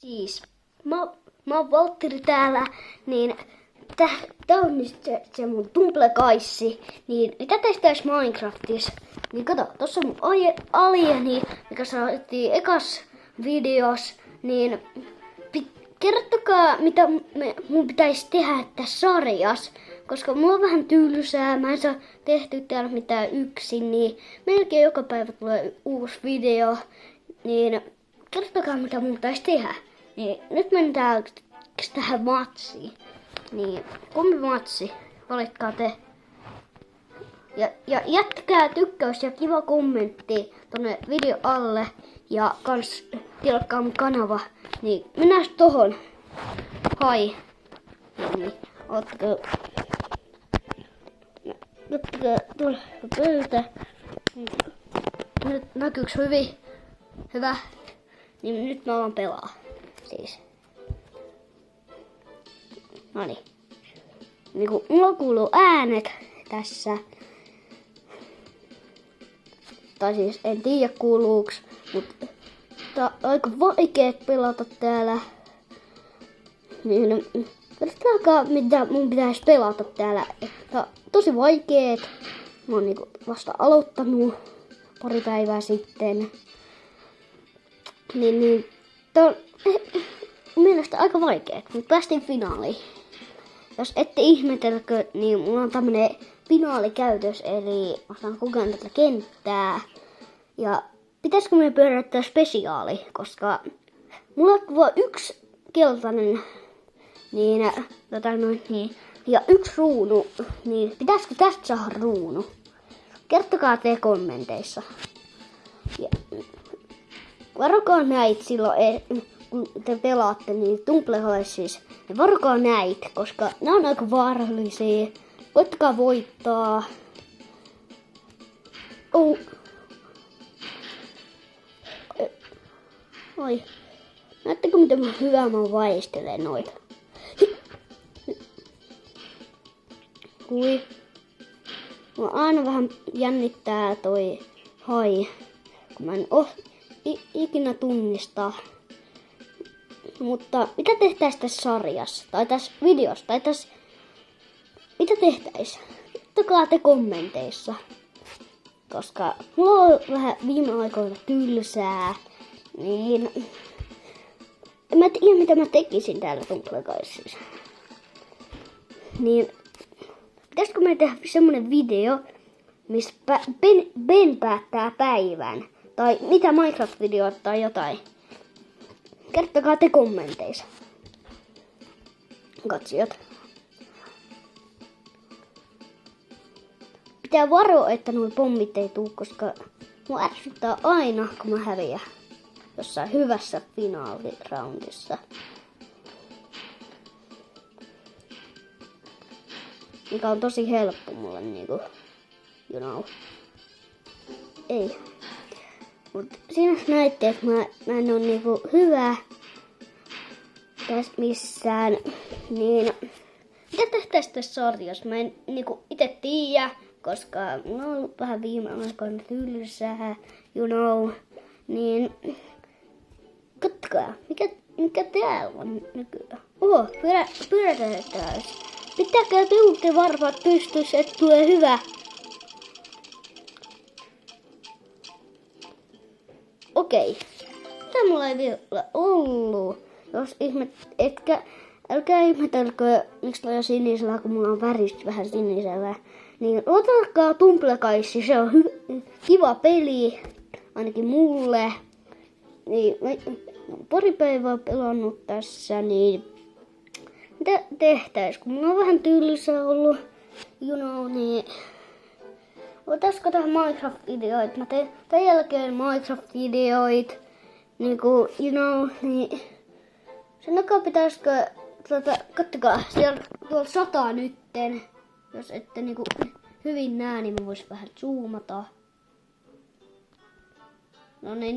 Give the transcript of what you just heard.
Siis, mä oon Valtteri täällä, niin tää on nyt se mun Tumblekaissi, niin mitä teistä Minecraftissa? Niin kato, tossa on mun alieni, mikä saatiin ekas videos, niin kertokaa mitä mun pitäisi tehdä tässä sarjassa, koska mulla on vähän tylsää, mä en saa tehty täällä mitään yksin, niin melkein joka päivä tulee uusi video, niin kertokaa mitä mun pitäisi tehdä. Niin nyt mennään tähän matsiin. Niin, kumpi matsi? Valitkaa te. Ja jättäkää tykkäys ja kiva kommentti tonne video alle. Ja kans tilatkaa mun kanava. Niin, mennään tohon. Hai. Niin, ottakaa tuolla pöytä. Nyt näkyyks hyvin? Hyvä. Niin nyt mä alan pelaa. Siis. Noniin. Niinku mulla kuuluu äänet tässä. Tai siis en tiedä kuuluuks, mutta tää on aika vaikeet pelata täällä. Niin katsotaanko mitä mun pitäisi pelata täällä. Tää on tosi vaikeet. Mä oon niinku vasta aloittanut pari päivää sitten. Niin tää on mielestäni aika vaikeet, mutta päästiin finaaliin. Jos ette ihmetelkö, niin mulla on tämmönen finaali käytös, eli mä saan kokeilla tätä kenttää. Ja pitäisikö me pyöräyttää spesiaali, koska mulla on vaan yksi keltainen niin, ja yksi ruunu, niin pitäisikö tästä saada ruunu? Kertokaa te kommenteissa. Ja varokaa näitä silloin, kun te pelaatte niin Tumblekaississa, niin varokaa näitä, koska nämä on aika vaarallisia. Koittakaa voittaa. Oh. Oi. Näettekö miten hyvää mä vaistelen noita? Hui. Mua aina vähän jännittää toi hai, kun mä en ikinä tunnista. Mutta mitä tehtäis tässä sarjassa, tai tässä videossa, tai tässä... Mitä tehtäis? Kertokaa te kommenteissa. Koska mulla on vähän viime aikoina tylsää, niin... En mä tiedä mitä mä tekisin täällä Tumblekaississa. Niin... Pitäisikö me tehdä semmonen video, missä Ben päättää päivän? Tai mitä Minecraft-videoita tai jotain? Kertokaa te kommenteissa. Katsojat. Pitää varoa, että nuo pommit ei tuu, koska mua ärsyttää aina, kun mä häviän jossain hyvässä finaaliraundissa. Mikä on tosi helppo mulle niinku, you know. Ei. Mut siinä näitte, että mä en oo niinku hyvä tässä missään, niin mitä tehtäis tässä sarjassa? Mä en niinku ite tiedä, koska mulla on ollut vähän viime aikoina tylsää, you know, niin katsokaa, mikä täällä on nykyään. Pyörätään. Pitääkö te varpaat pystyssä, että tulee hyvä? Okei. Tää mulla ei vielä ollut. Jos älkää ihmetelkö, miksi toi on sinisellä, kun mulla on väristä vähän sinisellä. Niin otakaa Tumblekaissi, se on kiva peli, ainakin mulle. Niin, mä pari päivää pelannut tässä, niin mitä tehtäis, kun mulla on vähän tylsää ollut, you know, niin otaisiko tähän Minecraft-videoita? Mä teen tämän jälkeen Minecraft-videoita, niinku, you know, niin sen aikaa pitäisikö, kattokaa, tuolla sataa nytten, jos ette niinku hyvin näe, niin mä vois vähän zoomata. No niin,